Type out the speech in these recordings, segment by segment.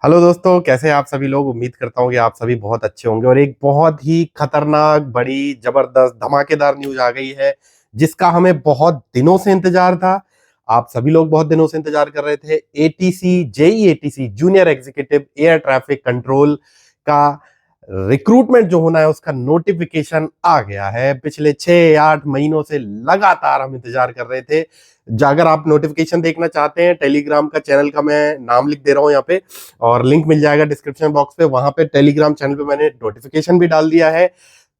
Hello दोस्तों, कैसे हैं आप सभी लोग। उम्मीद करता हूँ कि आप सभी बहुत अच्छे होंगे। और एक बहुत ही खतरनाक, बड़ी, जबरदस्त, धमाकेदार न्यूज आ गई है जिसका हमें बहुत दिनों से इंतजार था। आप सभी लोग बहुत दिनों से इंतजार कर रहे थे। ATC JE ATC junior executive air traffic control का रिक्रूटमेंट जो होना है उसका नोटिफिकेशन आ गया है। पिछले 6 8 महीनों से लगातार हम इंतजार कर रहे थे। अगर आप नोटिफिकेशन देखना चाहते हैं, टेलीग्राम का चैनल का मैं नाम लिख दे रहा हूं यहाँ पे और लिंक मिल जाएगा डिस्क्रिप्शन बॉक्स पे। वहां पे टेलीग्राम चैनल पे मैंने नोटिफिकेशन भी डाल दिया है।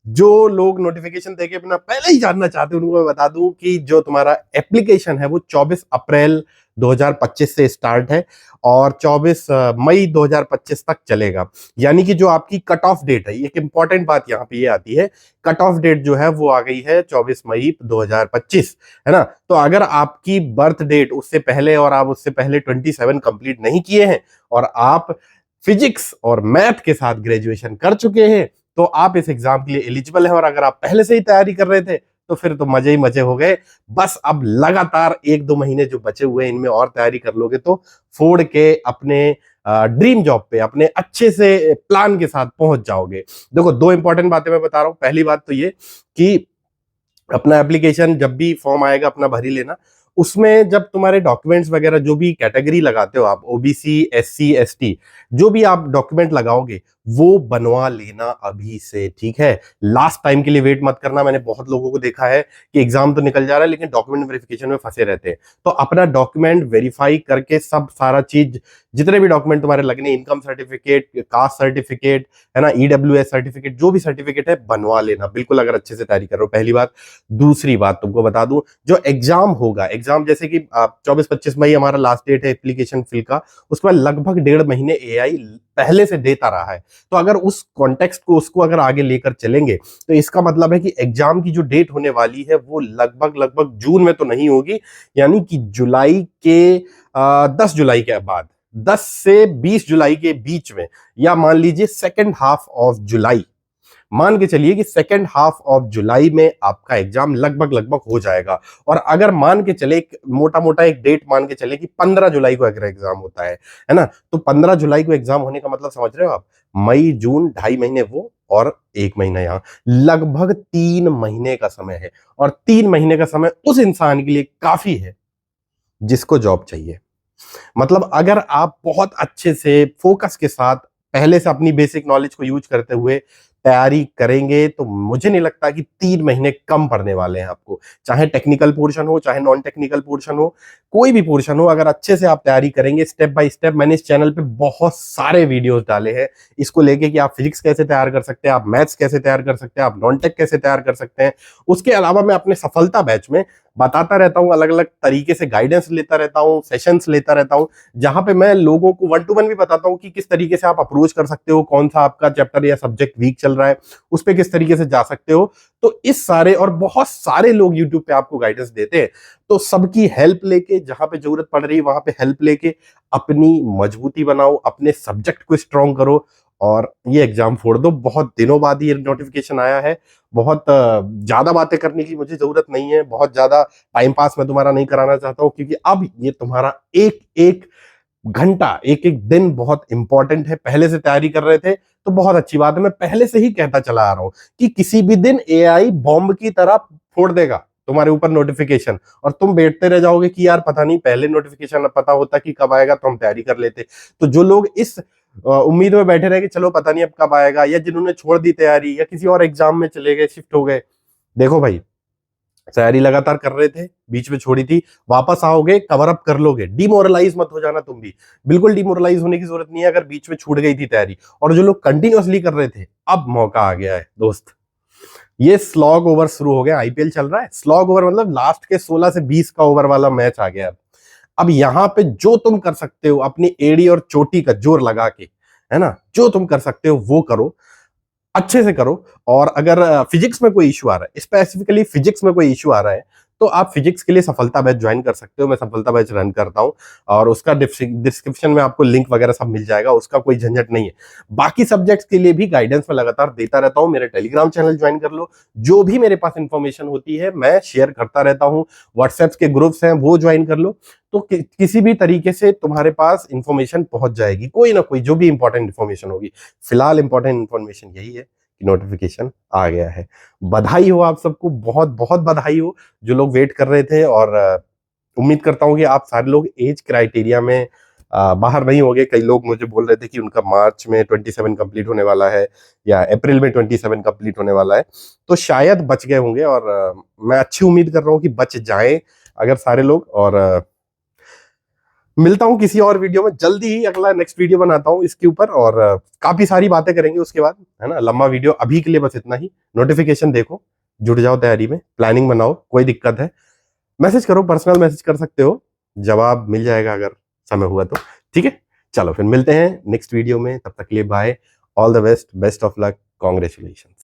जो लोग नोटिफिकेशन देके अपना पहले ही जानना चाहते हैं उनको मैं बता दूं कि जो तुम्हारा एप्लीकेशन है वो 24 अप्रैल 2025 से स्टार्ट है और 24 मई 2025 तक चलेगा। यानी कि जो आपकी कट ऑफ डेट है, एक इंपॉर्टेंट बात यहाँ पे ये आती है, कट ऑफ डेट जो है वो आ गई है 24 मई 2025, है ना। तो अगर आपकी बर्थ डेट उससे पहले और आप उससे पहले 27 कंप्लीट नहीं किए हैं और आप फिजिक्स और मैथ के साथ ग्रेजुएशन कर चुके हैं तो आप इस एग्जाम के लिए एलिजिबल हैं। और अगर आप पहले से ही तैयारी कर रहे थे तो फिर तो मजे ही मजे हो गए। बस अब लगातार 1 2 महीने जो बचे हुए हैं इनमें और तैयारी कर लोगे तो फोड़ के अपने ड्रीम जॉब पे अपने अच्छे से प्लान के साथ पहुंच जाओगे। देखो, दो इंपॉर्टेंट बातें मैं बता रहा हूं। पहली बात तो ये कि अपना एप्लीकेशन जब भी फॉर्म आएगा अपना भरी लेना। उसमें जब तुम्हारे डॉक्यूमेंट्स वगैरह जो भी कैटेगरी लगाते हो आप, ओबीसी एससी एसटी, जो भी आप डॉक्यूमेंट लगाओगे वो बनवा लेना अभी से, ठीक है। लास्ट टाइम के लिए वेट मत करना। मैंने बहुत लोगों को देखा है कि एग्जाम तो निकल जा रहा है लेकिन डॉक्यूमेंट वेरिफिकेशन में फंसे रहते हैं। तो अपना डॉक्यूमेंट वेरीफाई करके सब सारा चीज, जितने भी डॉक्यूमेंट तुम्हारे लगने, इनकम सर्टिफिकेट, कास्ट सर्टिफिकेट, है ना, ईडब्ल्यूएस सर्टिफिकेट, जो भी सर्टिफिकेट है बनवा लेना बिल्कुल, अगर अच्छे से तैयारी कर रहे हो। पहली बात। दूसरी बात तुमको बता दूं, जो एग्जाम होगा, एग्जाम जैसे कि 24 25 मई हमारा लास्ट डेट है एप्लीकेशन फिल का, उसके बाद लगभग 1.5 महीने एआई पहले से देता रहा है। तो अगर उस कॉन्टेक्स्ट को, उसको अगर आगे लेकर चलेंगे तो इसका मतलब है कि एग्जाम की जो डेट होने वाली है वो लगभग लगभग जून में तो नहीं होगी, यानी कि जुलाई के 10 जुलाई के बाद, 10 से 20 जुलाई के बीच में, या मान लीजिए सेकेंड हाफ ऑफ जुलाई, मान के चलिए कि सेकेंड हाफ ऑफ जुलाई में आपका एग्जाम लगभग लगभग हो जाएगा। और अगर मान के चले, मोटा मोटा एक डेट मान के चले कि 15 जुलाई को अगर एग्जाम होता है ना, तो 15 जुलाई को एग्जाम होने का मतलब समझ रहे हो आप, मई जून 2.5 महीने वो और 1 महीना यहाँ, लगभग 3 महीने का समय है। और 3 महीने का समय उस इंसान के लिए काफी है जिसको जॉब चाहिए। मतलब अगर आप बहुत अच्छे से फोकस के साथ पहले से अपनी बेसिक नॉलेज को यूज करते हुए तैयारी करेंगे तो मुझे नहीं लगता कि 3 महीने कम पड़ने वाले हैं आपको। चाहे टेक्निकल पोर्शन हो, चाहे नॉन टेक्निकल पोर्शन हो, कोई भी पोर्शन हो, अगर अच्छे से आप तैयारी करेंगे स्टेप बाय स्टेप। मैंने इस चैनल पे बहुत सारे वीडियोस डाले हैं इसको लेके कि आप फिजिक्स कैसे तैयार कर सकते हैं, आप मैथ्स कैसे तैयार कर सकते हैं, आप नॉन टेक कैसे तैयार कर सकते हैं। उसके अलावा मैं अपने सफलता बैच में बताता रहता हूँ, अलग अलग तरीके से गाइडेंस लेता रहता हूँ, सेशंस लेता रहता हूँ, जहां पे मैं लोगों को 1 to 1 भी बताता हूँ कि किस तरीके से आप अप्रोच कर सकते हो, कौन सा आपका चैप्टर या सब्जेक्ट वीक चल रहा है, उस पर किस तरीके से जा सकते हो। तो इस सारे और बहुत सारे लोग यूट्यूब पे आपको गाइडेंस देते हैं। तो सबकी हेल्प लेके, जहां पे जरूरत पड़ रही है वहां पे हेल्प लेके अपनी मजबूती बनाओ, अपने सब्जेक्ट को स्ट्रॉन्ग करो और ये एग्जाम फोड़ दो। बहुत दिनों बाद ये नोटिफिकेशन आया है। बहुत ज्यादा बातें करने की मुझे जरूरत नहीं है, बहुत ज्यादा टाइम पास मैं तुम्हारा नहीं कराना चाहता हूं, क्योंकि अब ये तुम्हारा एक एक घंटा, एक एक दिन बहुत इंपॉर्टेंट है। पहले से तैयारी कर रहे थे तो बहुत अच्छी बात है। मैं पहले से ही कहता चला आ रहा हूं कि किसी भी दिन एआई बॉम्ब की तरह फोड़ देगा तुम्हारे ऊपर नोटिफिकेशन, और तुम बैठते रह जाओगे कि यार पता नहीं, पहले नोटिफिकेशन पता होता कि कब आएगा तो हम तैयारी कर लेते। तो जो लोग इस उम्मीद में बैठे रहे कि चलो पता नहीं अब कब आएगा, या जिन्होंने छोड़ दी तैयारी या किसी और एग्जाम में चले गए, शिफ्ट हो गए, देखो भाई, तैयारी लगातार कर रहे थे, बीच में छोड़ी थी, वापस आओगे, कवर अप कर लोगे। डिमोरलाइज मत हो जाना तुम भी, बिल्कुल डिमोरलाइज होने की जरूरत नहीं है अगर बीच में छूट गई थी तैयारी। और जो लोग कंटिन्यूअसली कर रहे थे, अब मौका आ गया है दोस्त। ये स्लॉग ओवर शुरू हो गया, आईपीएल चल रहा है, स्लॉग ओवर मतलब लास्ट के 16 से 20 का ओवर वाला मैच आ गया। अब यहां पे जो तुम कर सकते हो अपनी एड़ी और चोटी का जोर लगा के, है ना, जो तुम कर सकते हो वो करो, अच्छे से करो। और अगर फिजिक्स में कोई इशू आ रहा है, स्पेसिफिकली फिजिक्स में कोई इशू आ रहा है, तो आप फिजिक्स के लिए सफलता बैच ज्वाइन कर सकते हो। मैं सफलता बैच रन करता हूँ और उसका डिस्क्रिप्शन में आपको लिंक वगैरह सब मिल जाएगा, उसका कोई झंझट नहीं है। बाकी सब्जेक्ट्स के लिए भी गाइडेंस में लगातार देता रहता हूँ। मेरे टेलीग्राम चैनल ज्वाइन कर लो, जो भी मेरे पास इंफॉर्मेशन होती है मैं शेयर करता रहता हूँ। व्हाट्सएप के ग्रुप्स हैं वो ज्वाइन कर लो, तो किसी भी तरीके से तुम्हारे पास इंफॉर्मेशन पहुंच जाएगी, कोई ना कोई जो भी इंपॉर्टेंट इंफॉर्मेशन होगी। फिलहाल इंपॉर्टेंट इंफॉर्मेशन यही है कि नोटिफिकेशन आ गया है। बधाई हो आप सबको, बहुत बहुत बधाई हो जो लोग वेट कर रहे थे। और उम्मीद करता हूं कि आप सारे लोग एज क्राइटेरिया में बाहर नहीं होंगे। कई लोग मुझे बोल रहे थे कि उनका मार्च में 27 कंप्लीट होने वाला है या अप्रैल में 27 कंप्लीट होने वाला है, तो शायद बच गए होंगे। और मैं अच्छी उम्मीद कर रहा हूं कि बच जाएं अगर सारे लोग। और मिलता हूं किसी और वीडियो में जल्दी ही, अगला नेक्स्ट वीडियो बनाता हूं इसके ऊपर और काफी सारी बातें करेंगे उसके बाद, है ना। लंबा वीडियो, अभी के लिए बस इतना ही। नोटिफिकेशन देखो, जुट जाओ तैयारी में, प्लानिंग बनाओ। कोई दिक्कत है मैसेज करो, पर्सनल मैसेज कर सकते हो, जवाब मिल जाएगा अगर समय हुआ तो। ठीक है, चलो फिर मिलते हैं नेक्स्ट वीडियो में। तब तक के लिए bye, all the best, best of luck, congratulation.